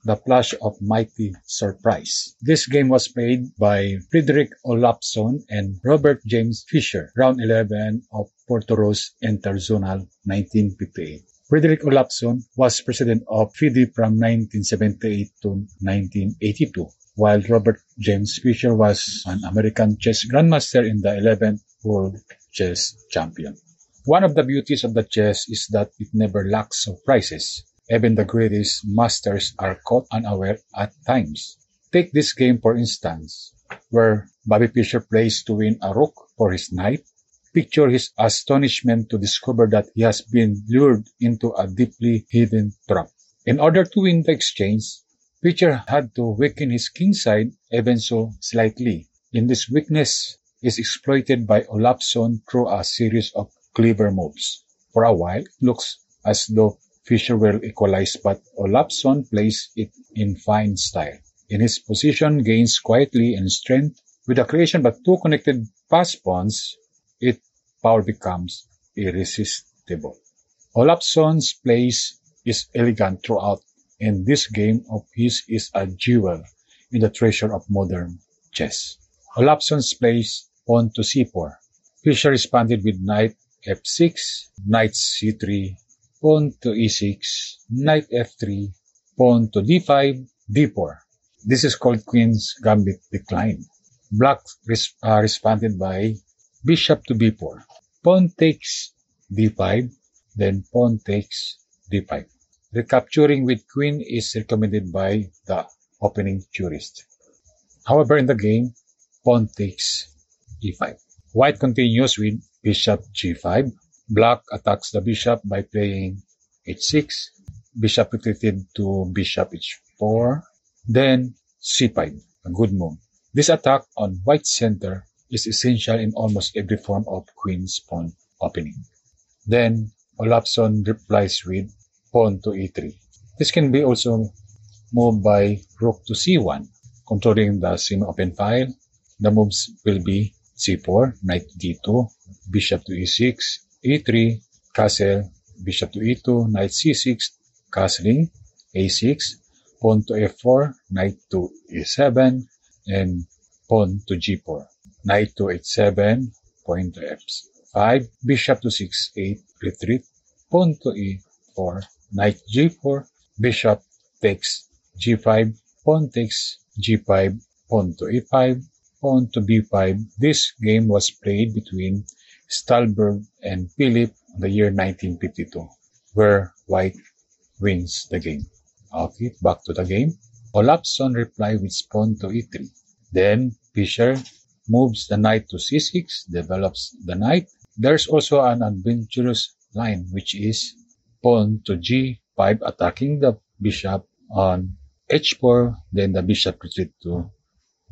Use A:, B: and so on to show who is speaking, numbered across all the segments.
A: The Flash of Mighty Surprise. This game was played by Frederick Olafsson and Robert James Fisher, round 11 of Portoro's Interzonal 1958. Frederick Olafsson was president of FIDE from 1978 to 1982, while Robert James Fisher was an American chess grandmaster and the 11th world chess champion. One of the beauties of the chess is that it never lacks surprises. Even the greatest masters are caught unaware at times. Take this game for instance, where Bobby Fischer plays to win a rook for his knight. Picture his astonishment to discover that he has been lured into a deeply hidden trap. In order to win the exchange, Fischer had to weaken his king side even so slightly. In this weakness is exploited by Olafsson through a series of clever moves. For a while, it looks as though Fischer will equalize, but Olafsson plays it in fine style. In his position, gains quietly and strength. With the creation of two connected pass pawns, its power becomes irresistible. Olafsson's plays is elegant throughout, and this game of his is a jewel in the treasure of modern chess. Olafsson's plays pawn to c4. Fischer responded with knight f6, knight c3, pawn to e6, knight f3, pawn to d5, d4. This is called Queen's Gambit decline. Black responded by bishop to b4. Pawn takes d5, then pawn takes d5. Recapturing with queen is recommended by the opening jurist. However, in the game, pawn takes e5. White continues with bishop g5. Black attacks the bishop by playing h6. Bishop retreated to bishop h4. Then c5, a good move. This attack on white's center is essential in almost every form of queen's pawn opening. Then Olafsson replies with pawn to e3. This can be also moved by rook to c1, controlling the semi-open file. The moves will be c4, knight d2, bishop to e6, e3, castle, bishop to e2, knight c6, castling, a6, pawn to f4, knight to e7, and pawn to g4. Knight to h7, pawn to f5, bishop to 6-8, retreat, pawn to e4, knight g4, bishop takes g5, pawn takes g5, pawn to e5, pawn to b5. This game was played between Stalberg and Philip in the year 1952, where white wins the game. Okay, back to the game. Olafsson replied with pawn to e3. Then Fischer moves the knight to c6, develops the knight. There's also an adventurous line, which is pawn to g5, attacking the bishop on h4, then the bishop retreat to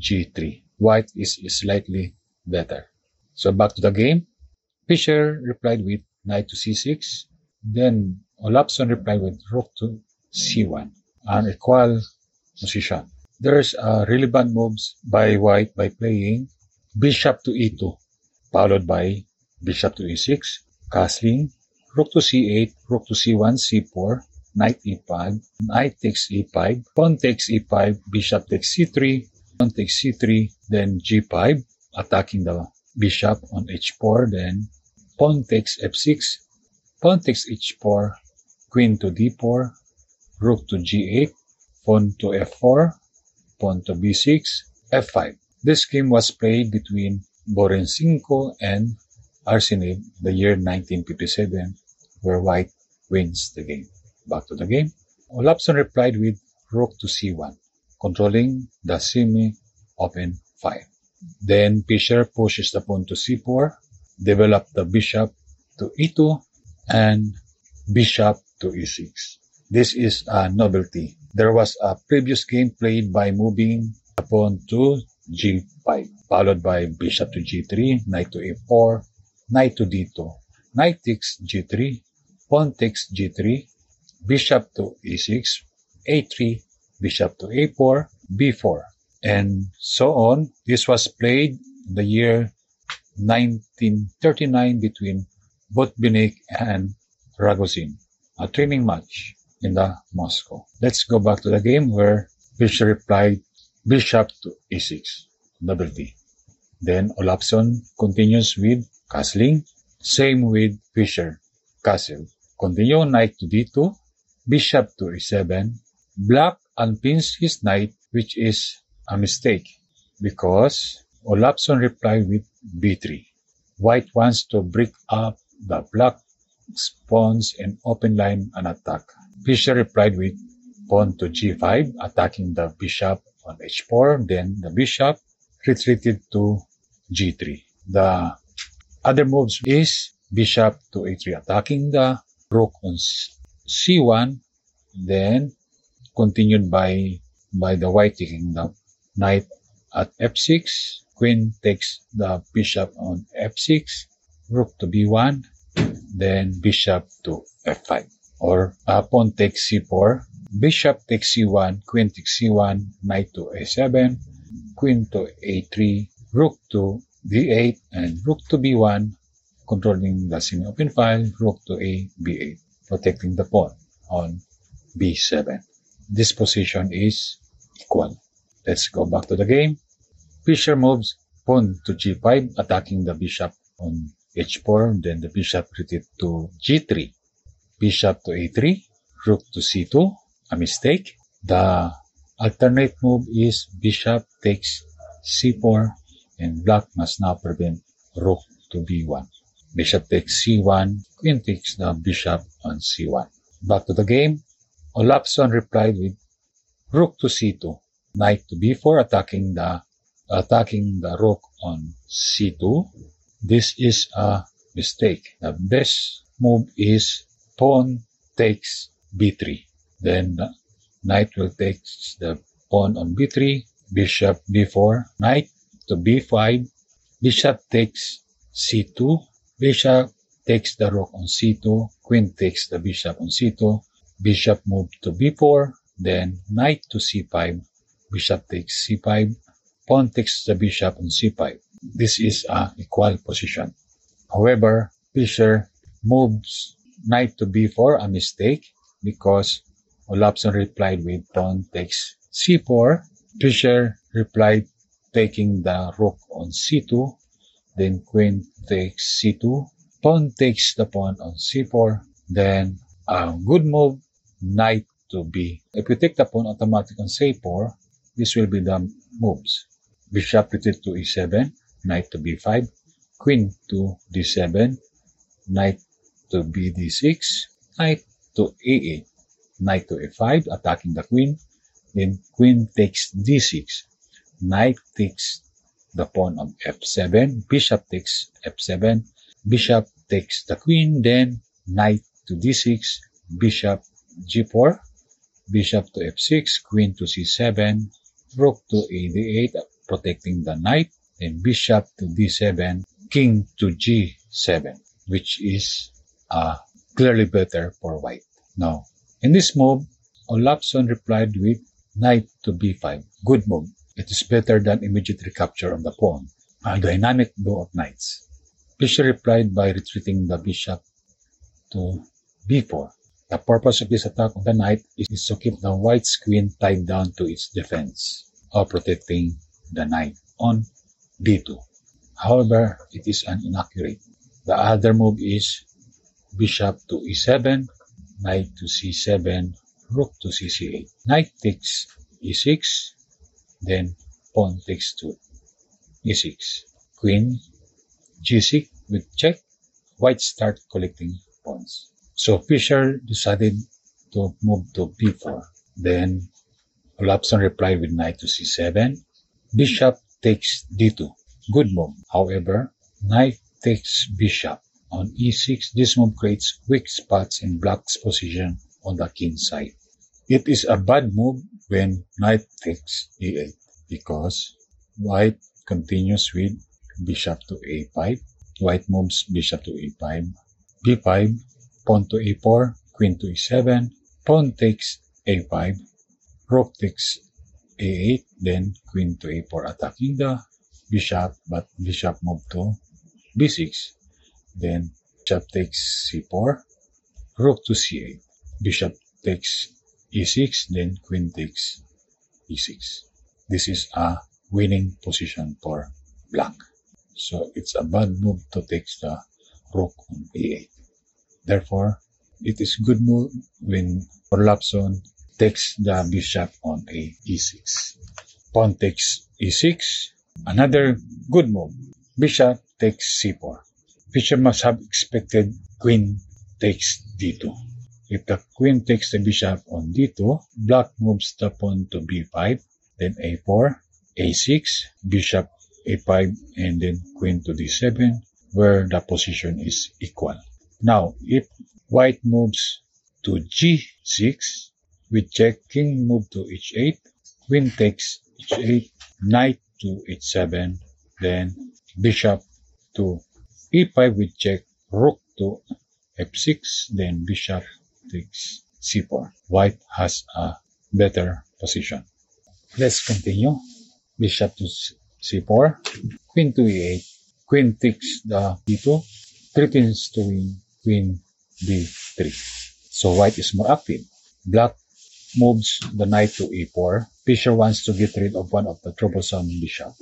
A: g3. White is slightly better. So back to the game. Fischer replied with knight to c6. Then Olafsson replied with rook to c1, an equal position. There's relevant moves by white by playing bishop to e2, followed by bishop to e6, castling, rook to c8, rook to c1, c4, knight e5, knight takes e5, pawn takes e5, bishop takes c3, pawn takes c3, then g5, attacking the bishop on h4, then pawn takes f6, pawn takes h4, queen to d4, rook to g8, pawn to f4, pawn to b6, f5. This game was played between Borensinko and Arsenev the year 1957, where white wins the game. Back to the game. Olafsson replied with rook to c1, controlling the semi-open file. Then Fischer pushes the pawn to c4, developed the bishop to e2, and bishop to e6. This is a novelty. There was a previous game played by moving the pawn to g5, followed by bishop to g3, knight to a4, knight to d2, knight takes g3, pawn takes g3, bishop to e6, a3, bishop to a4, b4, and so on. This was played in the year 1939 between Botvinnik and Ragozin, a training match. in the Moscow. Let's go back to the game where Fischer replied bishop to e6, double T. Then Olafson continues with castling. Same with Fischer, castle. Continue knight to d2, bishop to e7. Black unpins his knight, which is a mistake because Olafson replied with b3. White wants to break up the black pawns and open line an attack. Fischer replied with pawn to g5, attacking the bishop on h4. Then the bishop retreated to g3. The other moves is bishop to a3, attacking the rook on c1. Then continued by the white taking the knight at f6. Queen takes the bishop on f6. Rook to b1. Then bishop to f5. Or pawn takes c4. Bishop takes c1. Queen takes c1. Knight to a7. Queen to a3. Rook to d8. And rook to b1. Controlling the semi-open file. Rook to a b8. Protecting the pawn on b7. This position is equal. Let's go back to the game. Fischer moves pawn to g5, attacking the bishop on h4. Then the bishop retreat to g3. Bishop to a3, rook to c2, a mistake. The alternate move is bishop takes c4, and black must now prevent rook to b1. Bishop takes c1, queen takes the bishop on c1. Back to the game. Olafson replied with rook to c2, knight to b4, attacking the rook on c2. This is a mistake. The best move is pawn takes b3. Then the knight will take the pawn on b3, bishop b4, knight to b5, bishop takes c2, bishop takes the rook on c2, queen takes the bishop on c2, bishop move to b4, then knight to c5, bishop takes c5, pawn takes the bishop on c5. This is a equal position. However, Fischer moves knight to b4, a mistake, because Olafson replied with pawn takes c4. Fischer replied taking the rook on c2, then queen takes c2, pawn takes the pawn on c4, then a good move, knight to b. If you take the pawn automatic on c4, this will be the moves. Bishop retreat to e7, knight to b5, queen to d7, knight to bd6, knight to a8, knight to a5, attacking the queen, then queen takes d6, knight takes the pawn on f7, bishop takes f7, bishop takes the queen, then knight to d6, bishop g4, bishop to f6, queen to c7, rook to a d8, protecting the knight, then bishop to d7, king to g7, which is clearly better for white. Now, in this move, Olafson replied with knight to b5. Good move. It is better than immediate recapture of the pawn. A dynamic duo of knights. Fischer replied by retreating the bishop to b4. The purpose of this attack on the knight is to keep the white's queen tied down to its defense, or protecting the knight on d2. However, it is an inaccurate. The other move is bishop to e7, knight to c7, rook to cc8. Knight takes e6, then pawn takes to e6. Queen g6 with check. White start collecting pawns. So Fischer decided to move to b4. Then Olafson replied with knight to c7. Bishop takes d2. Good move. However, knight takes bishop on e6. This move creates weak spots in black's position on the king side. It is a bad move when knight takes e8 because white continues with bishop to a5. White moves bishop to a5, b5, pawn to a4, queen to e7, pawn takes a5, rook takes a8, then queen to a4 attacking the bishop, but bishop move to b6, then bishop takes c4, rook to c8, bishop takes e6, then queen takes e6. This is a winning position for black. So it's a bad move to take the rook on e8. Therefore, it is good move when Olafsson takes the bishop on e6. Pawn takes e6. Another good move. Bishop takes c4. Fischer must have expected queen takes d2. If the queen takes the bishop on d2, black moves the pawn to b5, then a4, a6, bishop a5, and then queen to d7, where the position is equal. Now, if white moves to g6, with check, king move to h8, queen takes h8, knight to h7, then bishop to e5 with check, rook to f6, then bishop takes c4. White has a better position. Let's continue. Bishop to c4, queen to e8, queen takes the d2, threatens to win queen b3. So white is more active. Black moves the knight to e4. Fischer wants to get rid of one of the troublesome bishop.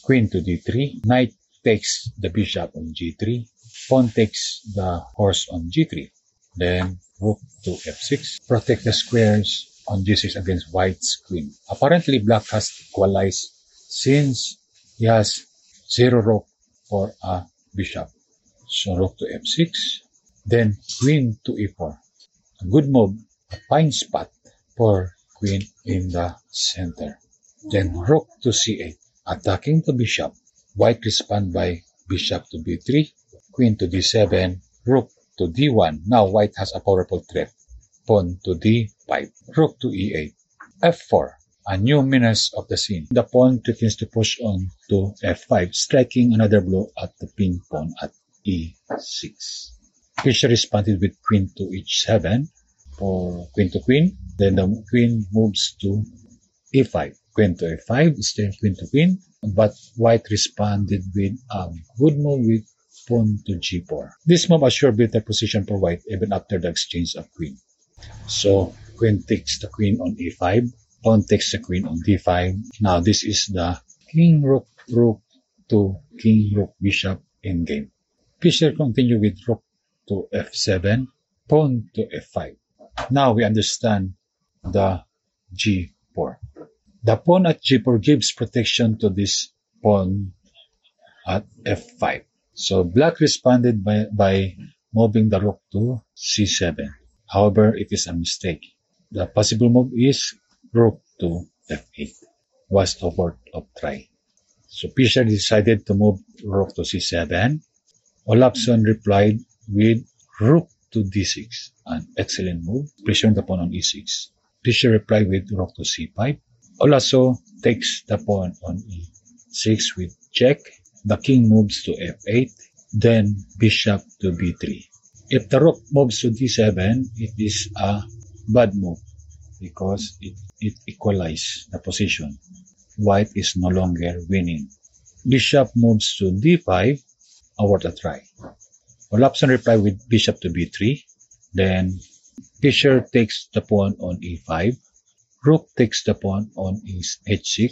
A: Queen to d3. Knight takes the bishop on g3. Pawn takes the horse on g3. Then rook to f6. Protect the squares on g6 against white's queen. Apparently, black has equalized since he has 0 rook for a bishop. So rook to f6. Then queen to e4. A good move, a fine spot for queen in the center. Then rook to c8. Attacking the bishop. White respond by bishop to b3, queen to d7, rook to d1. Now white has a powerful threat. Pawn to d5, rook to e8, f4, a new menace of the scene. The pawn threatens to push on to f5, striking another blow at the pin pawn at e6. Fischer responded with queen to h7 for queen to queen. Then the queen moves to e5. Queen to f5, still queen to queen. But white responded with a good move with pawn to g4. This move assured better position for white even after the exchange of queen. So queen takes the queen on e5, pawn takes the queen on d5. Now this is the king rook to king rook bishop endgame. Fischer continued with rook to f7, pawn to f5. Now we understand the g4. The pawn at g4 gives protection to this pawn at f5. So black responded by moving the rook to c7. However, it is a mistake. The possible move is rook to f8. Was a worth of try. So Fischer decided to move rook to c7. Olafsson replied with rook to d6. An excellent move, pressuring the pawn on e6. Fischer replied with rook to c5. Olafsson takes the pawn on e6 with check. The king moves to f8, then bishop to b3. If the rook moves to d7, it is a bad move because it equalizes the position. White is no longer winning. Bishop moves to d5, worth a try. Olafsson replied with bishop to b3. Then Fischer takes the pawn on e5. Rook takes the pawn on h6.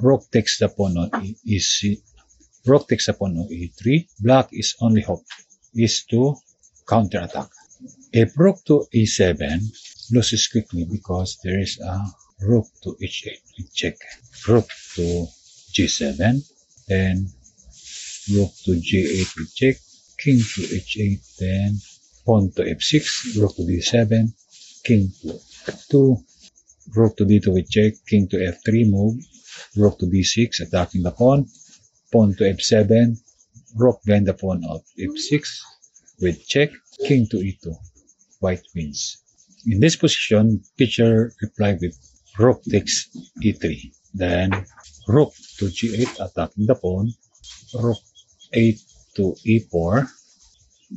A: Rook takes the pawn on e6. Rook takes the pawn on e3. Black is only hope is to counterattack. If rook to e7 loses quickly because there is a rook to h8 with check. Rook to g7, then rook to g8 with check. King to h8, then pawn to f6. Rook to d7. King to f2. Rook to d2 with check, king to f3 move, rook to d6 attacking the pawn to f7, rook behind the pawn of f6 with check, king to e2, white wins. In this position, Fischer replied with rook takes e3, then rook to g8 attacking the pawn, rook 8 to e4.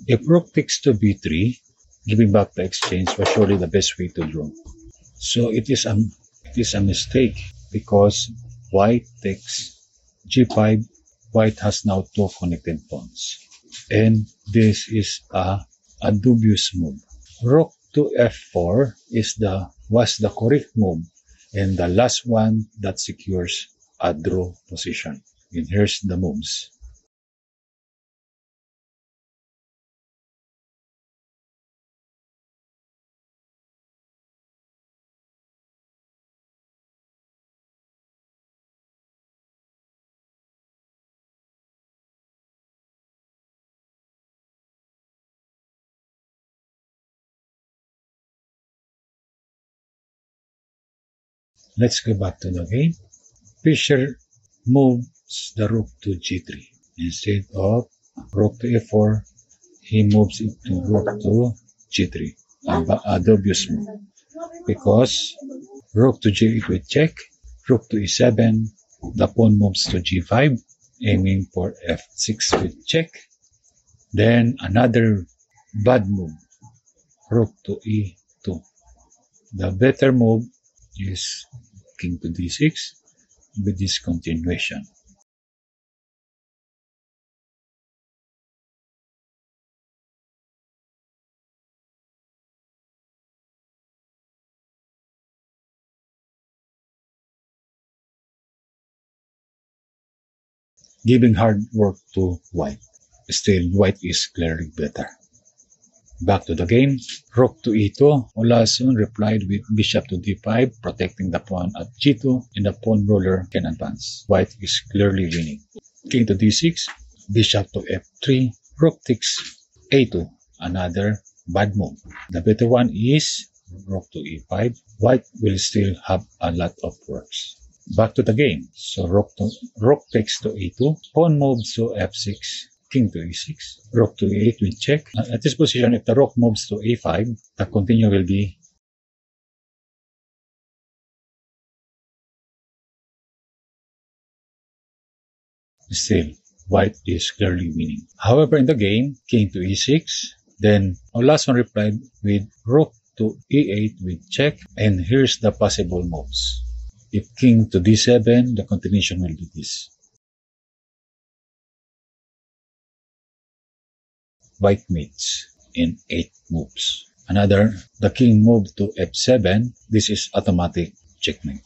A: If rook takes to b3, giving back the exchange was surely the best way to draw. So it is a mistake because white takes g5. White has now 2 connected pawns. And this is a dubious move. Rook to f4 was the correct move and the last one that secures a draw position. And here's the moves. Let's go back to the game. Fischer moves the rook to g3. Instead of rook to a4, he moves it to rook to g3. A dubious move. Because rook to g8 with check, rook to e7, the pawn moves to g5, aiming for f6 with check. Then another bad move, rook to e2. The better move is king to d6 with this continuation. Giving hard work to white. Still, white is clearly better. Back to the game. Rook to e2. Olasun replied with bishop to d5, protecting the pawn at g2, and the pawn ruler can advance. White is clearly winning. King to d6. Bishop to f3. Rook takes a2. Another bad move. The better one is rook to e5. White will still have a lot of works. Back to the game. So rook takes to e2. Pawn moves to f6. King to e6, rook to e8 with check. At this position, if the rook moves to a5, the continue will be still, white is clearly winning. However, in the game, king to e6, then Olasun replied with rook to e8 with check, and here's the possible moves. If king to d7, the continuation will be this. White mates in 8 moves. The king moved to f7. This is automatic checkmate.